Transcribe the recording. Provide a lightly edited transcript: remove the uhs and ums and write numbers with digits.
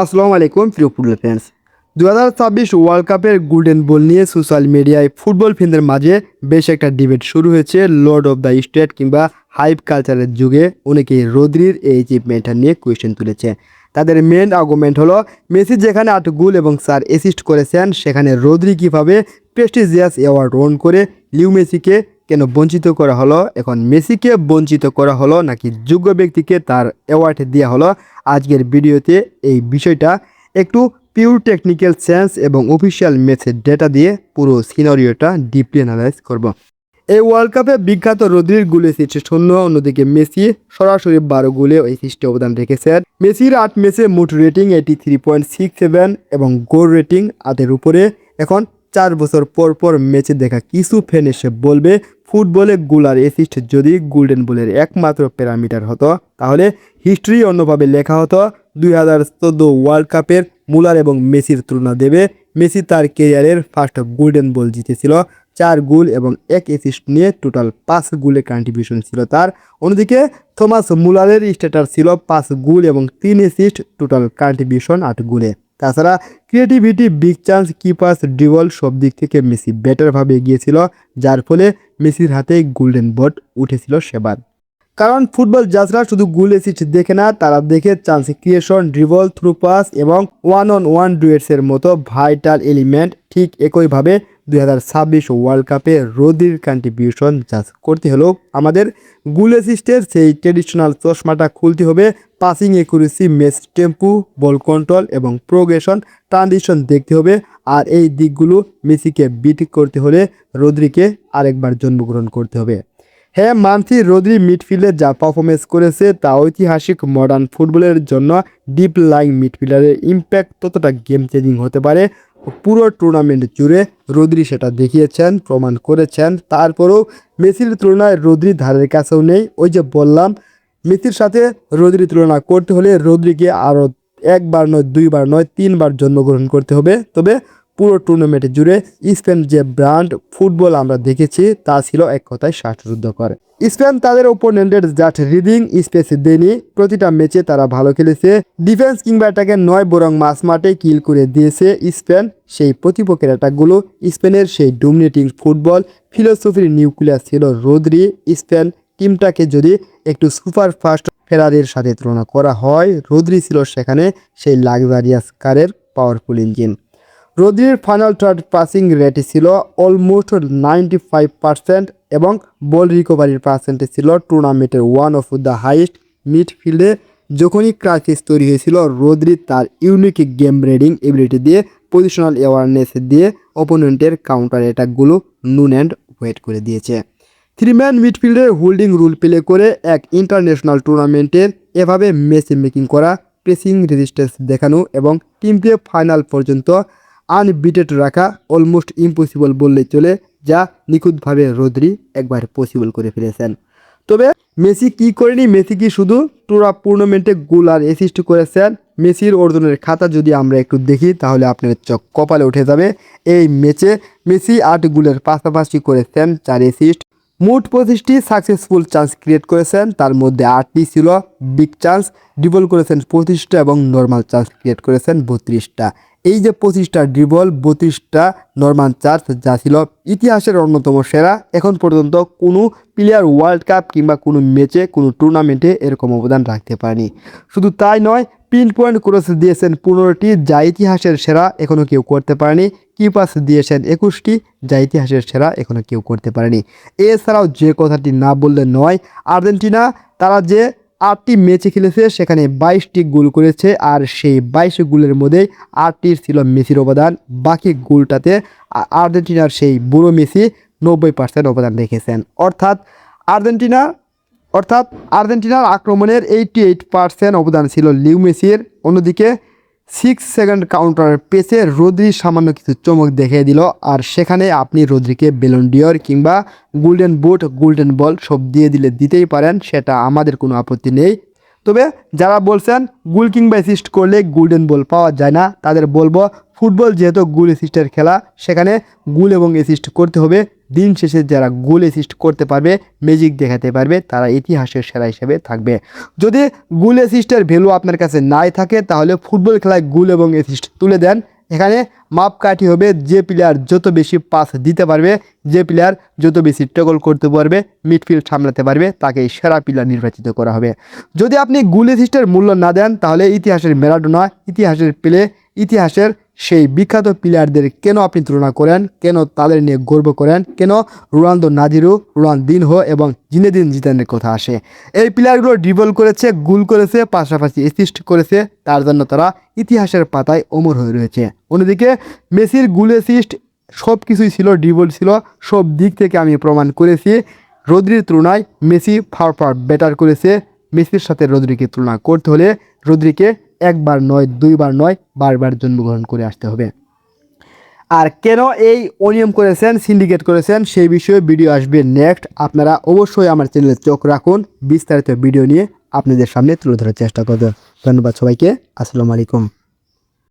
আসসালামু আলাইকুম প্রিয় ফুটবল ফ্যান্স। 2026 ওয়ার্ল্ড কাপের গোল্ডেন বল নিয়ে সোশ্যাল মিডিয়ায় ফুটবল ফ্যানদের মাঝে বেশ একটা ডিবেট শুরু হয়েছে। লর্ড অফ দ্য স্টেট কিংবা হাইপ কালচারের যুগে অনেকেই রদ্রির এই অ্যাচিভমেন্টটা নিয়ে কোয়েশ্চেন তুলেছে। তাদের মেন আর্গুমেন্ট হলো মেসি যেখানে 8 গোল এবং 4 অ্যাসিস্ট করেছেন, সেখানে রদ্রি কীভাবে প্রেস্টিজিয়াস অ্যাওয়ার্ড ওন করে লিও মেসিকে কেন বঞ্চিত করা হলো। এখন মেসিকে বঞ্চিত করা হলো নাকি যোগ্য ব্যক্তিকে তার অ্যাওয়ার্ড দেওয়া হলো। আজকের ভিডিওতে এই বিষয়টা একটু পিওর টেকনিক্যাল সেন্স এবং অফিসিয়াল ম্যাচের ডেটা দিয়ে পুরো সিনারিওটা ডিপলি অ্যানালাইজ করব। এই ওয়ার্ল্ড কাপে বিখ্যাত রদ্রির গোল অ্যাসিস্ট 0, অন্যদিকে মেসি সরাসরি 12 গোলে অ্যাসিস্টে অবদান রেখেছেন। মেসির 8 ম্যাচে মোট রেটিং 83.67 এবং গোল রেটিং 8-এর উপরে। এখন 4 বছর পর পর ম্যাচে দেখা কিছু ফ্যান এসে বলবে ফুটবলে গোল আর অ্যাসিস্ট যদি গোল্ডেন বলের একমাত্র প্যারামিটার হতো তাহলে হিস্ট্রি অন্যভাবে লেখা হতো। 2014 ওয়ার্ল্ড কাপের মুলার এবং মেসির তুলনা দেবে। মেসি তার ক্যারিয়ারের ফার্স্ট গোল্ডেন বল জিতেছিল 4 গোল এবং 1 অ্যাসিস্ট নিয়ে, টোটাল 5 গোলের কন্ট্রিবিউশন ছিল তার। অন্যদিকে থমাস মুলারের স্ট্যাটাস ছিল 5 গোল এবং 3 অ্যাসিস্ট, টোটাল কন্ট্রিবিউশন 8 গোলে। তাছাড়া creativity, big chance, keepers, dribble সব দিক থেকে মেসি বেটারভাবে এগিয়েছিল, যার ফলে মেসির হাতে গোল্ডেন বট উঠেছিল সেবার। কারণ ফুটবল জাজরা শুধু গোল অ্যাসিস্ট দেখে না, তারা দেখে chance creation, dribble, through pass এবং ওয়ান অন ওয়ান ডুয়েটসের মতো ভাইটাল এলিমেন্ট। ঠিক একইভাবে 2026 ওয়ার্ল্ড কাপে রদ্রির কন্ট্রিবিউশন জাজ করতে হলেও আমাদের গোল অ্যাসিস্টের সেই ট্রেডিশনাল চশমাটা খুলতে হবে। Passing accuracy, match tempo, ball control এবং প্রোগ্রেশন, ট্রানজিশন দেখতে হবে। আর এই দিকগুলো মেসিকে বিট করতে হলে রদ্রিকে আরেকবার জন্মগ্রহণ করতে হবে। হ্যাঁ, মানছি রদ্রি মিডফিল্ডে যা পারফরমেন্স করেছে তা ঐতিহাসিক মডার্ন ফুটবলের জন্য ডিপ লাইং মিডফিল্ডারের ইম্প্যাক্ট ততটা গেম চেঞ্জিং হতে পারে। পুরো টুর্নামেন্ট জুড়ে রদ্রি সেটা দেখিয়েছেন, প্রমাণ করেছেন। তারপরেও মেসির তুলনায় রদ্রি ধারের কাছেও নেই। ওই যে বললাম, মেসির সাথে রদ্রি তুলনা করতে হলে রদ্রিকে আরও 1 বার নয়, 2 বার নয়, 3 বার জন্মগ্রহণ করতে হবে। তবে পুরো টুর্নামেন্ট জুড়ে স্পেন যে ব্র্যান্ড ফুটবল আমরা দেখেছি তা ছিল এক কথায় শ্বাসরুদ্ধকর। স্পেন তাদের ওপোনেন্টের জাস্ট রিডিং স্পেস দেয়নি। প্রতিটা ম্যাচে তারা ভালো খেলেছে। ডিফেন্স কিংবা অ্যাটাকে নয়, বরং মাঝ মাঠে কিল করে দিয়েছে স্পেন সেই প্রতিপক্ষের অ্যাটাকগুলো। স্পেনের সেই ডোমিনেটিং ফুটবল ফিলোসফির নিউক্লিয়াস ছিল রদ্রি। স্পেন টিমটাকে যদি একটু সুপার ফাস্ট ফেরারির সাথে তুলনা করা হয়, রদ্রি ছিল সেখানে সেই লাক্সারিয়াস কারের পাওয়ারফুল ইঞ্জিন। রদ্রির ফাইনাল থার্ড পাসিং রেট ছিল অলমোস্ট 95% এবং বল রিকভারির পার্সেন্টেজ ছিল টুর্নামেন্টের ওয়ান অফ দ্য হাইয়েস্ট। মিডফিল্ডে যখনই ক্রাইসিস তৈরি হয়েছিল, রদ্রি তার ইউনিক গেম রিডিং এবিলিটি দিয়ে, পজিশনাল অ্যাওয়ারনেস দিয়ে অপোনেন্টের কাউন্টার অ্যাটাকগুলো নুন অ্যান্ড ওয়েট করে দিয়েছে। 3 ম্যান মিডফিল্ডে হোল্ডিং রুল প্লে করে এক ইন্টারন্যাশনাল টুর্নামেন্টের এভাবে ম্যাচ মেকিং করা, প্রেসিং রেজিস্ট্যান্স দেখানো এবং টিমকে ফাইনাল পর্যন্ত আনবিটেড রাখা অলমোস্ট ইম্পসিবল বললেই চলে, যা নিখুঁতভাবে রদ্রি একবার পসিবল করে ফেলেছেন। তবে মেসি কি করেনি? মেসি কি শুধু পুরো টুর্নামেন্টে গোল আর অ্যাসিস্ট করেছেন? মেসির অর্জনের খাতা যদি আমরা একটু দেখি তাহলে আপনার চোখ কপালে উঠে যাবে। এই ম্যাচে মেসি 8 গোলের পাশাপাশি করেছেন 4 অ্যাসিস্ট। মোট 25টি সাকসেসফুল চান্স ক্রিয়েট করেছেন, তার মধ্যে 8টি ছিল বিগ চান্স। ড্রিবল করেছেন 25টা এবং নর্মাল চান্স ক্রিয়েট করেছেন 32টা। এই যে 25টা ড্রিবল, 32টা নর্মাল চান্স, যা ছিল ইতিহাসের অন্যতম সেরা। এখন পর্যন্ত কোনো প্লেয়ার ওয়ার্ল্ড কাপ কিংবা কোনো ম্যাচে, কোনো টুর্নামেন্টে এরকম অবদান রাখতে পারেনি। শুধু তাই নয়, পিন পয়েন্ট ক্রস দিয়েছেন 15টি, যা ইতিহাসের সেরা, এখনও কেউ করতে পারেনি। কিপাস দিয়েছেন 21টি, যা ইতিহাসের সেরা, এখনও কেউ করতে পারেনি। এছাড়াও যে কথাটি না বললে নয়, আর্জেন্টিনা তারা যে 8টি ম্যাচে খেলেছে সেখানে 22টি গোল করেছে, আর সেই 22 গোলের মধ্যে 8টির ছিল মেসির অবদান। বাকি গোলটাতে আর্জেন্টিনার সেই বুড়ো মেসি 90% অবদান রেখেছেন। অর্থাৎ আর্জেন্টিনার আক্রমণের 88% অবদান ছিল লিও মেসির। অন্যদিকে 6 সেকেন্ড কাউন্টার পেসে রদ্রি সামান্য কিছু চমক দেখিয়ে দিল, আর সেখানে আপনি রদ্রিকে ব্যালন ডিওর কিংবা গোল্ডেন বুট, গোল্ডেন বল সব দিয়ে দিলে দিতেই পারেন, সেটা আমাদের কোনো আপত্তি নেই। তবে যারা বলছেন গোল কিংবা অ্যাসিস্ট করলে গোল্ডেন বল পাওয়া যায় না, তাদের বলবো ফুটবল যেহেতু গোল অ্যাসিস্টের খেলা, সেখানে গোল এবং অ্যাসিস্ট করতে হবে। দিন শেষে যারা গোল অ্যাসিস্ট করতে পারবে, ম্যাজিক দেখাতে পারবে, তারা ইতিহাসের সেরা হিসেবে থাকবে। যদি গোল অ্যাসিস্টের ভ্যালু আপনার কাছে নাই থাকে, তাহলে ফুটবল খেলায় গোল এবং অ্যাসিস্ট তুলে দেন। এখানে মাপকাঠি হবে যে প্লেয়ার যত বেশি পাস দিতে পারবে, যে প্লেয়ার যত বেশি ট্যাকল করতে পারবে, মিডফিল্ড সামলাতে পারবে, তাকেই সেরা প্লেয়ার নির্বাচিত করা হবে। যদি আপনি গোল অ্যাসিস্টের মূল্য না দেন, তাহলে ইতিহাসের ম্যারাডোনা, ইতিহাসের পেলে, ইতিহাসের সেই বিখ্যাত প্লেয়ারদের কেন আপনি তুলনা করেন, কেন তাদের নিয়ে গর্ব করেন, কেন রোনালদো নাজিরো, রোনালদিনহো এবং জিনেদিন জিদানের কথা আসে? এই প্লেয়ারগুলো ড্রিবল করেছে, গোল করেছে, পাশাপাশি অ্যাসিস্ট করেছে, তার জন্য তারা ইতিহাসের পাতায় অমর হয়ে রয়েছে। অন্যদিকে মেসির গোল অ্যাসিস্ট সব কিছুই ছিল, ড্রিবল ছিল, সব দিক থেকে আমি প্রমাণ করেছি। রদ্রির তুলনায় মেসি ফার বেটার করেছে। মেসির সাথে রদ্রিকে তুলনা করতে হলে রদ্রিকে একবার নয়, দুইবার নয়, বারবার জন্মগ্রহণ করে আসতে হবে। আর কেন এই অনিয়ম করেছেন, সিন্ডিকেট করেছেন, সেই বিষয়ে ভিডিও আসবে নেক্সট। আপনারা অবশ্যই আমার চ্যানেলে চোখ রাখুন, বিস্তারিত ভিডিও নিয়ে আপনাদের সামনে তুলে ধরার চেষ্টা করবেন। ধন্যবাদ সবাইকে, আসসালামু আলাইকুম।